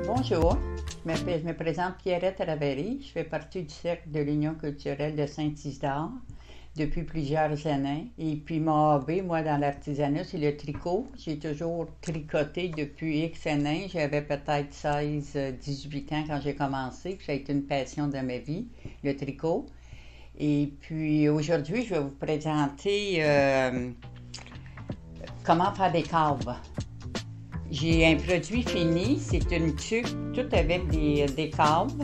Bonjour, je me présente Pierrette Ravary. Je fais partie du Cercle de l'Union culturelle de Saint-Isidore depuis plusieurs années. Et puis mon hobby, moi, dans l'artisanat, c'est le tricot. J'ai toujours tricoté depuis X années. J'avais peut-être 18 ans quand j'ai commencé. Ça a été une passion de ma vie, le tricot. Et puis aujourd'hui, je vais vous présenter comment faire des câbles. J'ai un produit fini, c'est une tuque, tout avec des câbles.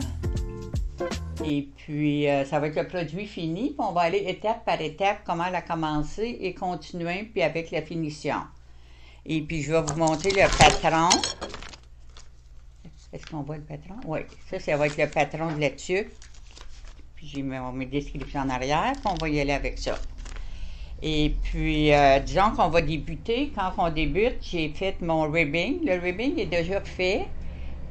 Et puis, ça va être le produit fini, puis on va aller étape par étape, comment elle a commencé et continuer, puis avec la finition. Et puis, je vais vous montrer le patron. Est-ce qu'on voit le patron? Oui, ça va être le patron de la tuque. Puis, j'ai mes descriptions en arrière, puis on va y aller avec ça. Et puis, disons qu'on va débuter. Quand on débute, j'ai fait mon ribbing. Le ribbing est déjà fait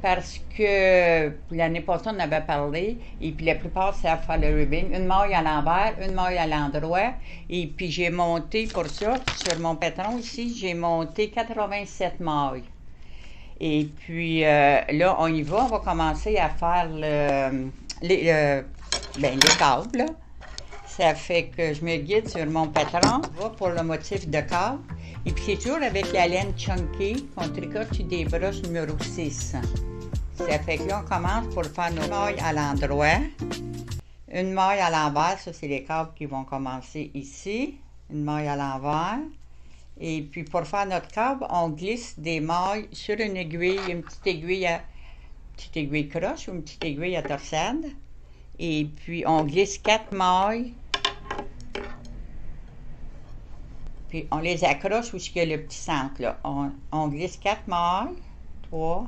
parce que l'année passée, on avait parlé. Et puis, la plupart savent faire le ribbing. Une maille à l'envers, une maille à l'endroit. Et puis, j'ai monté pour ça, sur mon patron ici, j'ai monté 87 mailles. Et puis, là, on y va. On va commencer à faire les câbles, là. Ça fait que je me guide sur mon patron, va pour le motif de câble. Et puis c'est toujours avec la laine chunky qu'on tricote sur des broches numéro 6. Ça fait que là, on commence pour faire nos mailles à l'endroit. Une maille à l'envers, ça c'est les câbles qui vont commencer ici. Une maille à l'envers. Et puis pour faire notre câble, on glisse des mailles sur une aiguille, une petite aiguille croche ou une petite aiguille à torsade. Et puis on glisse 4 mailles. Puis on les accroche où il y a le petit centre, là. On glisse 4 mailles. 3,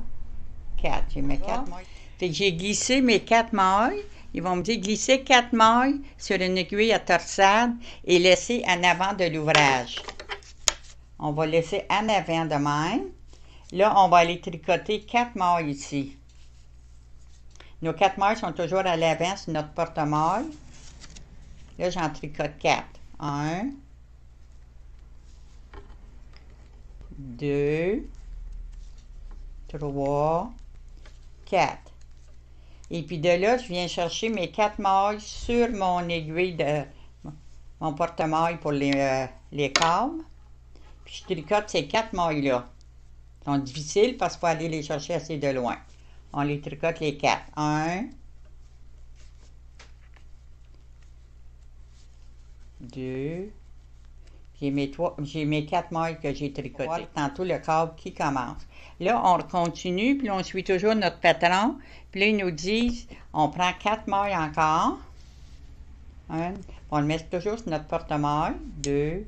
4. J'ai mes 4 mailles. Fait que j'ai glissé mes 4 mailles. Ils vont me dire glisser 4 mailles sur une aiguille à torsade et laisser en avant de l'ouvrage. On va laisser en avant de même. Là, on va aller tricoter 4 mailles ici. Nos 4 mailles sont toujours à l'avant sur notre porte-mailles. Là, j'en tricote 4. 1, 2, 3, 4. Et puis de là, je viens chercher mes 4 mailles sur mon aiguille de mon porte-mailles pour les câbles. Puis je tricote ces 4 mailles-là. Ils sont difficiles parce qu'il faut aller les chercher assez de loin. On les tricote les 4. 1, 2, j'ai mes 4 mailles que j'ai tricotées. Tantôt, le câble qui commence. Là, on continue, puis on suit toujours notre patron. Puis là, ils nous disent, on prend 4 mailles encore. On le met toujours sur notre porte-mailles. 2.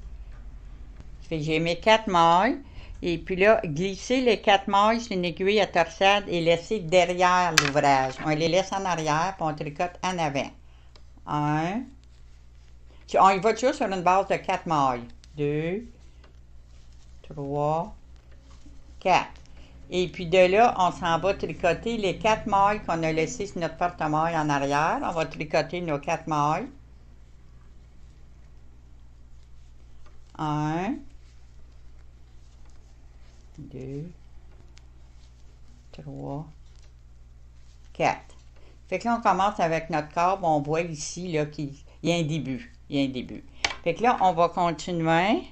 J'ai mes 4 mailles. Et puis là, glisser les 4 mailles sur une aiguille à torsade et laisser derrière l'ouvrage. On les laisse en arrière, puis on tricote en avant. 1. On y va toujours sur une base de 4 mailles. 2, 3, 4. Et puis de là, on s'en va tricoter les 4 mailles qu'on a laissées sur notre porte-mailles en arrière. On va tricoter nos 4 mailles. 1, 2, 3, 4. Fait que là, on commence avec notre câble. On voit ici là, qu'il y a un début. Fait que là, on va continuer.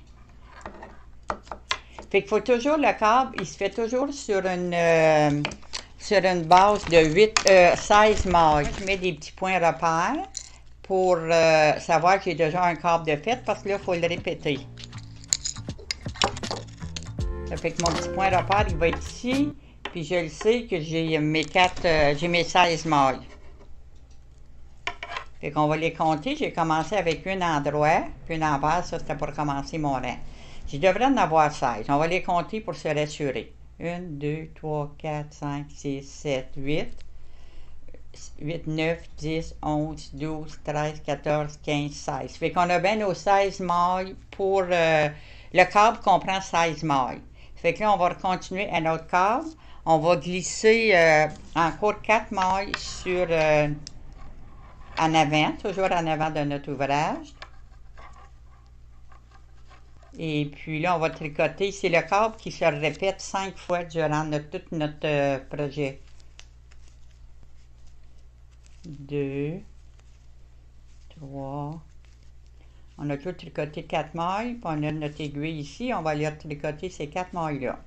Fait qu'il faut toujours le câble, il se fait toujours sur une base de 16 mailles. Je mets des petits points repères pour savoir que j'ai déjà un câble de fait parce que là, il faut le répéter. Ça fait que mon petit point repère, il va être ici. Puis je le sais que j'ai mes 16 mailles. Fait qu'on va les compter. J'ai commencé avec une en droit, puis une envers. Ça, c'était pour commencer mon rang. Je devrais en avoir 16. On va les compter pour se rassurer. 1, 2, 3, 4, 5, 6, 7, 8. 8, 9, 10, 11, 12, 13, 14, 15, 16. Fait qu'on a bien nos 16 mailles pour... le câble comprend 16 mailles. Fait que là, on va continuer à notre câble. On va glisser encore 4 mailles sur... en avant, toujours en avant de notre ouvrage. Et puis là, on va tricoter. C'est le câble qui se répète 5 fois durant tout notre projet. 2, 3. On a tout tricoté 4 mailles, puis on a notre aiguille ici. On va aller tricoter ces 4 mailles-là.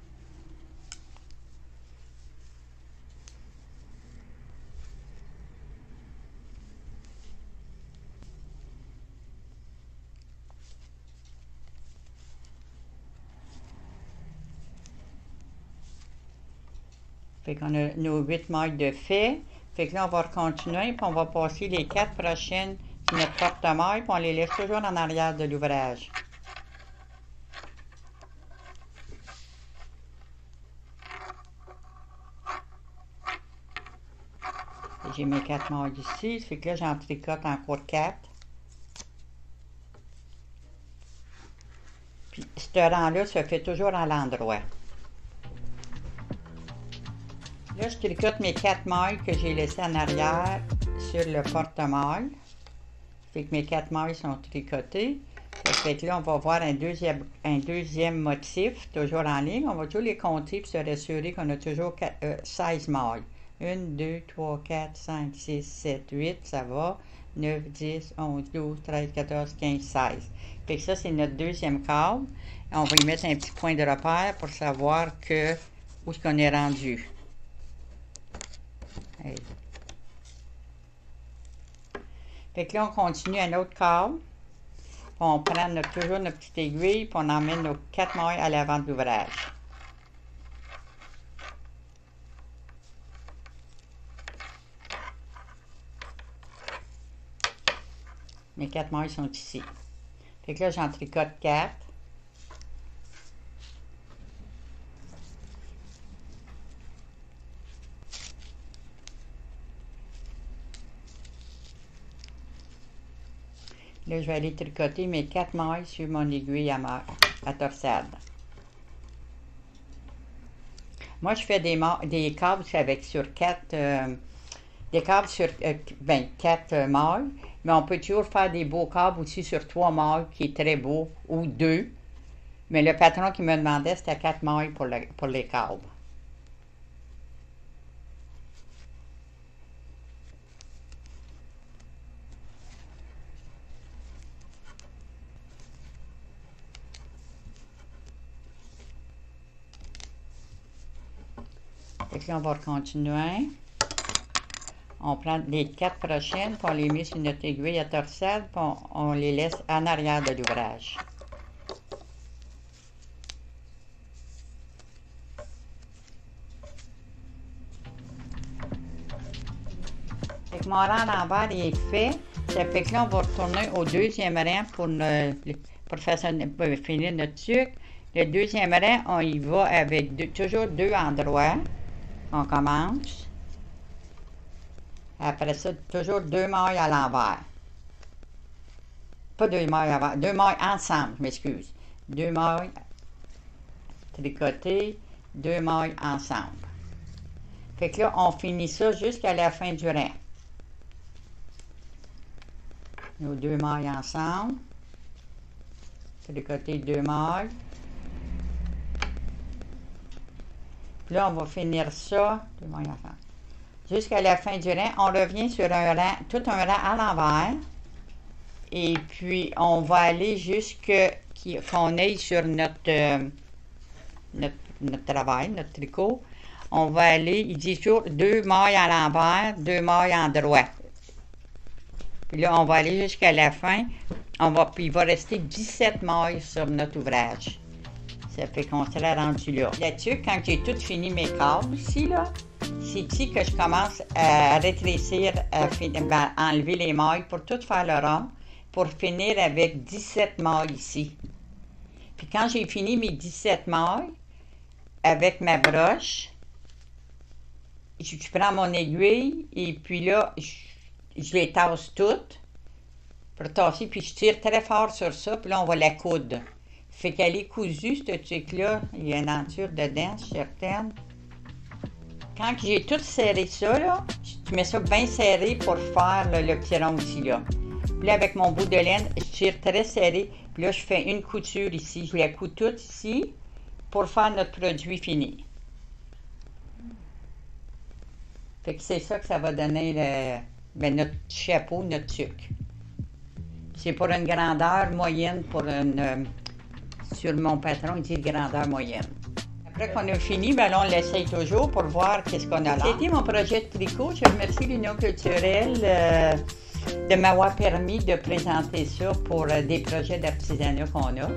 Fait qu'on a nos 8 mailles de fait. Fait que là, on va continuer, puis on va passer les 4 prochaines sur notre porte-maille, puis on les laisse toujours en arrière de l'ouvrage. J'ai mes 4 mailles ici, fait que là, j'en tricote encore 4. Puis, ce rang-là se fait toujours à l'endroit. Là, je tricote mes 4 mailles que j'ai laissées en arrière sur le porte-maille. Fait que mes 4 mailles sont tricotées. Fait que là, on va voir un deuxième motif, toujours en ligne. On va toujours les compter pour se rassurer qu'on a toujours 16 mailles. 1, 2, 3, 4, 5, 6, 7, 8, ça va. 9, 10, 11, 12, 13, 14, 15, 16. Fait que ça, c'est notre deuxième câble. On va y mettre un petit point de repère pour savoir où est-ce qu'on est rendu. Hey. Fait que là, on continue un autre câble. On prend toujours notre petite aiguille, puis on emmène nos 4 mailles à l'avant de l'ouvrage. Mes 4 mailles sont ici. Fait que là, j'en tricote 4. Là, je vais aller tricoter mes 4 mailles sur mon aiguille à torsade. Moi, je fais des câbles sur 4 des câbles sur 4 mailles, mais on peut toujours faire des beaux câbles aussi sur 3 mailles, qui est très beau, ou 2. Mais le patron qui me demandait, c'était 4 mailles pour les câbles. Fait que là, on va continuer. On prend les 4 prochaines, puis on les met sur notre aiguille à torsade, puis on les laisse en arrière de l'ouvrage. Fait que mon rang d'envers est fait. Ça fait que là, on va retourner au deuxième rang pour finir notre sucre. Le deuxième rang, on y va avec toujours 2 endroits. On commence. Après ça, toujours 2 mailles à l'envers. Pas 2 mailles à l'envers, 2 mailles ensemble, je m'excuse. 2 mailles tricotées, 2 mailles ensemble. Fait que là, on finit ça jusqu'à la fin du rang. Nos 2 mailles ensemble. Tricoter 2 mailles. Puis là, on va finir ça. 2 mailles ensemble. Jusqu'à la fin du rang, on revient sur tout un rang à l'envers. Et puis, on va aller qu'on aille sur notre travail, notre tricot. On va aller, il dit toujours 2 mailles à l'envers, 2 mailles en droit. Puis là, on va aller jusqu'à la fin. Puis il va rester 17 mailles sur notre ouvrage. Ça fait qu'on sera rendu là. Là-dessus, quand j'ai tout fini mes câbles ici, là, c'est ici que je commence à rétrécir, enlever les mailles pour tout faire le rond, pour finir avec 17 mailles ici. Puis quand j'ai fini mes 17 mailles, avec ma broche, je prends mon aiguille et puis là, je les tasse toutes pour tasser, puis je tire très fort sur ça, puis là, on va la coudre. Fait qu'elle est cousue, cette tuque-là, il y a une denture dedans, je suis certaine. Quand j'ai tout serré ça, là, je mets ça bien serré pour faire le petit rond ici, là. Puis là, avec mon bout de laine, je tire très serré. Puis là, je fais une couture ici. Je la couds toute ici pour faire notre produit fini. Fait que c'est ça que ça va donner notre chapeau, notre tuque. C'est pour une grandeur moyenne, sur mon patron, il dit grandeur moyenne. Après qu'on a fini, ben là, on l'essaye toujours pour voir qu'est-ce qu'on a là. C'était mon projet de tricot. Je remercie l'Union culturelle de m'avoir permis de présenter ça pour des projets d'artisanat qu'on a.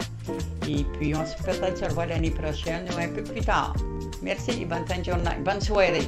Et puis, on se peut-être se revoit l'année prochaine ou un peu plus tard. Merci, bonne fin de journée, bonne soirée.